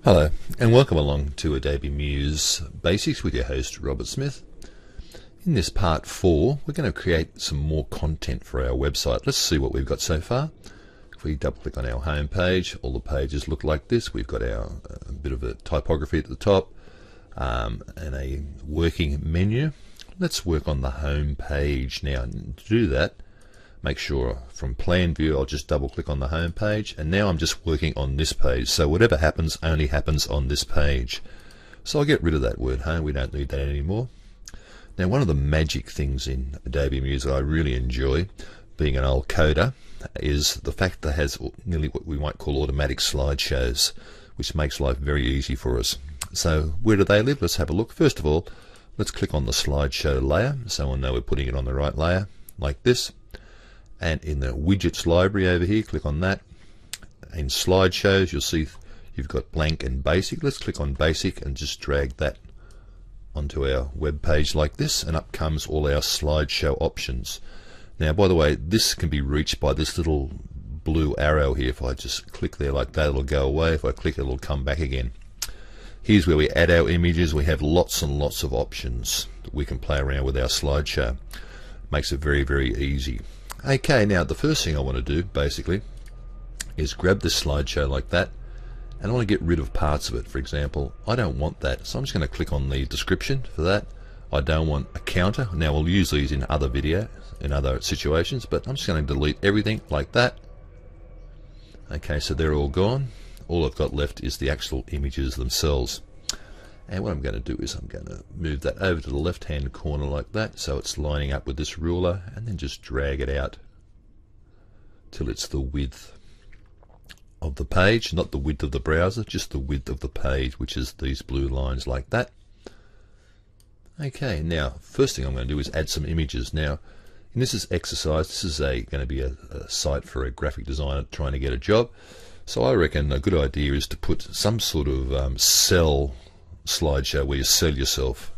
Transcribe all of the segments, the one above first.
Hello and welcome along to Adobe Muse Basics with your host Robert Smith. In this part 4 we're going to create some more content for our website. Let's see what we've got so far. If we double click on our home page, all the pages look like this. We've got our bit of a typography at the top and a working menu. Let's work on the home page now. And to do that, make sure from plan view I'll just double click on the home page, and now I'm just working on this page, so whatever happens only happens on this page. So I'll get rid of that word home, we don't need that anymore. Now one of the magic things in Adobe Muse that I really enjoy, being an old coder, is the fact that it has nearly what we might call automatic slideshows, which makes life very easy for us. So where do they live? Let's have a look. First of all, let's click on the slideshow layer so we'll know we're putting it on the right layer, like this. And in the widgets library over here, click on that. In slideshows you'll see you've got blank and basic. Let's click on basic and just drag that onto our web page like this, and up comes all our slideshow options. Now by the way, this can be reached by this little blue arrow here. If I just click there like that, it'll go away. If I click, it'll come back again. Here's where we add our images. We have lots and lots of options that we can play around with our slideshow. Makes it very, very easy. Okay, now the first thing I want to do basically is grab this slideshow like that, and I want to get rid of parts of it. For example, I don't want that, so I'm just going to click on the description for that. I don't want a counter. Now we'll use these in other video, in other situations, but I'm just going to delete everything like that. Okay, so they're all gone. All I've got left is the actual images themselves. And what I'm going to do is I'm going to move that over to the left hand corner like that, so it's lining up with this ruler, and then just drag it out till it's the width of the page, not the width of the browser, just the width of the page, which is these blue lines like that. Okay, now first thing I'm going to do is add some images. Now in this exercise, this is going to be a site for a graphic designer trying to get a job, so I reckon a good idea is to put some sort of sell slideshow where you sell yourself,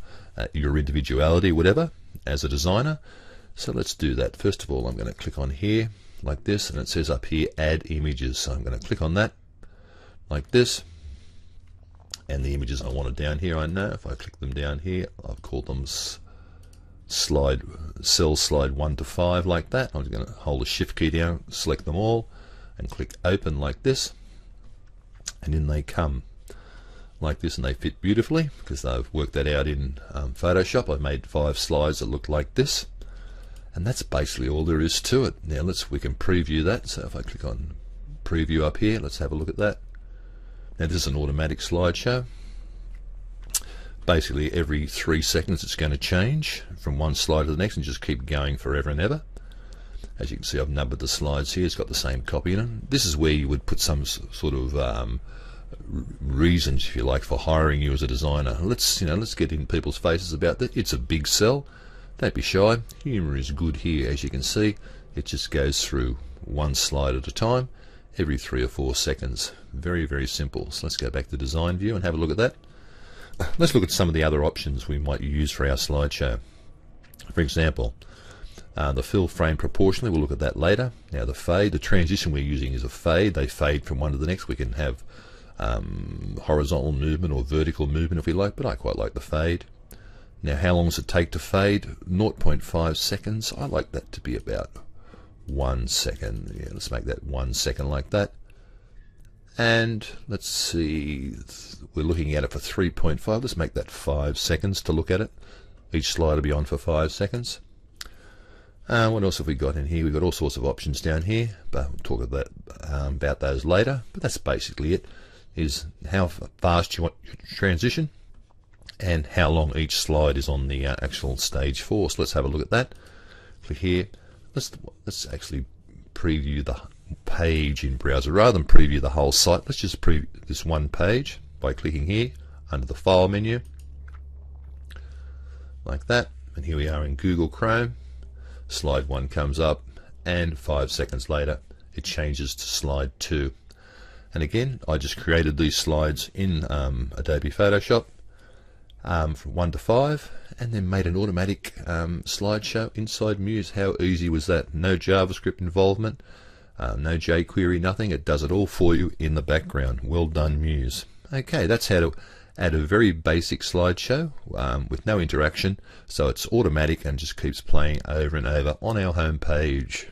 your individuality, whatever, as a designer. So let's do that. First of all, I'm going to click on here like this, and it says up here add images, so I'm going to click on that like this, and the images I wanted down here, I know if I click them down here, I've called them slide 1 to 5 like that. I'm going to hold the shift key down, select them all, and click open like this, and in they come like this, and they fit beautifully because I've worked that out in Photoshop. I've made 5 slides that look like this, and that's basically all there is to it. Now we can preview that. So if I click on preview up here, let's have a look at that. Now this is an automatic slideshow. Basically every 3 seconds it's going to change from one slide to the next and just keep going forever and ever. As you can see, I've numbered the slides here. It's got the same copy in it. This is where you would put some sort of reasons, if you like, for hiring you as a designer. Let's get in people's faces about that. It's a big sell. Don't be shy. Humor is good here. As you can see, it just goes through one slide at a time every 3 or 4 seconds. Very, very simple. So let's go back to design view and have a look at that. Let's look at some of the other options we might use for our slideshow. For example, the fill frame proportionally, we'll look at that later. Now the fade, the transition we're using is a fade. They fade from one to the next. We can have horizontal movement or vertical movement if we like, but I quite like the fade. Now how long does it take to fade? 0.5 seconds. I like that to be about 1 second. Yeah, let's make that 1 second like that. And let's see, we're looking at it for 3.5. Let's make that 5 seconds to look at it. Each slide will be on for 5 seconds. What else have we got in here? We've got all sorts of options down here, but we'll talk about those later. But that's basically it, is how fast you want your transition and how long each slide is on the actual stage 4. So let's have a look at that. Click here. Let's actually preview the page in browser rather than preview the whole site. Let's just preview this one page by clicking here under the file menu like that, and here we are in Google Chrome. Slide 1 comes up, and 5 seconds later it changes to slide 2. And again, I just created these slides in Adobe Photoshop from 1 to 5, and then made an automatic slideshow inside Muse. How easy was that? No JavaScript involvement, no jQuery, nothing. It does it all for you in the background. Well done, Muse. Okay, that's how to add a very basic slideshow with no interaction, so it's automatic and just keeps playing over and over on our home page.